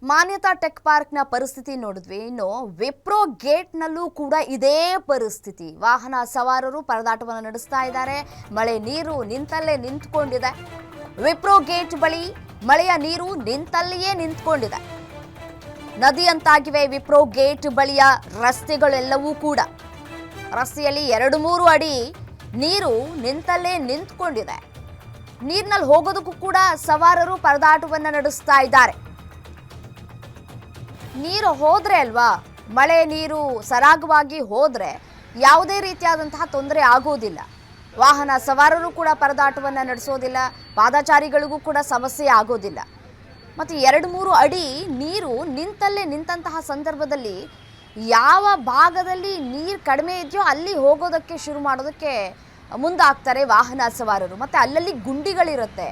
ಮಾನ್ಯತಾ tech ಪಾರ್ಕ್ನ ಪರಿಸ್ಥಿತಿ ನೋಡಿದ್ವಿ. ಇನ್ನು ವಿಪ್ರೋ ಗೇಟ್ನಲ್ಲೂ ಕೂಡ ಇದೇ ಪರಿಸ್ಥಿತಿ. ವಾಹನ ಸವಾರರು ಪರದಾಟವನ್ನು ನಡೆಸ್ತಾ ಇದ್ದಾರೆ. ಮಳೆ ನೀರು ನಿಂತಲ್ಲೇ ನಿಂತ್ಕೊಂಡಿದೆ. ವಿಪ್ರೋ ಗೇಟ್ ಬಳಿ ಮಳೆಯ ನೀರು ನಿಂತಲ್ಲಿಯೇ ನಿಂತ್ಕೊಂಡಿದೆ. ನದಿಯಂತಾಗಿವೆ ವಿಪ್ರೋ ಗೇಟ್ ಬಳಿಯ ರಸ್ತೆಗಳೆಲ್ಲವೂ ಕೂಡ. ರಸ್ತೆಯಲ್ಲಿ 2-3 ಅಡಿ ನೀರು ನಿಂತಲ್ಲೇ ನಿಂತ್ಕೊಂಡಿದೆ. ನೀರಿನಲ್ಲಿ ಹೋಗೋದಕ್ಕೂ ಕೂಡ ಸವಾರರು ಪರದಾಟವನ್ನು ನಡೆಸ್ತಾ ಇದ್ದಾರೆ. ನೀರು ಹೋದ್ರೆ ಅಲ್ವಾ, ಮಳೆ ನೀರು ಸರಾಗವಾಗಿ ಹೋದ್ರೆ ಯಾವುದೇ ರೀತಿಯಾದಂತಹ ತೊಂದರೆ ಆಗೋದಿಲ್ಲ. ವಾಹನ ಸವಾರರು ಕೂಡ ಪರದಾಟವನ್ನು ನಡೆಸೋದಿಲ್ಲ, ಪಾದಚಾರಿಗಳಿಗೂ ಕೂಡ ಸಮಸ್ಯೆ ಆಗೋದಿಲ್ಲ. ಮತ್ತು 2-3 ಅಡಿ ನೀರು ನಿಂತಲ್ಲೇ ನಿಂತಹ ಸಂದರ್ಭದಲ್ಲಿ ಯಾವ ಭಾಗದಲ್ಲಿ ನೀರು ಕಡಿಮೆ ಇದೆಯೋ ಅಲ್ಲಿ ಹೋಗೋದಕ್ಕೆ ಶುರು ಮಾಡೋದಕ್ಕೆ ಮುಂದಾಗ್ತಾರೆ ವಾಹನ ಸವಾರರು. ಮತ್ತು ಅಲ್ಲಲ್ಲಿ ಗುಂಡಿಗಳಿರುತ್ತೆ.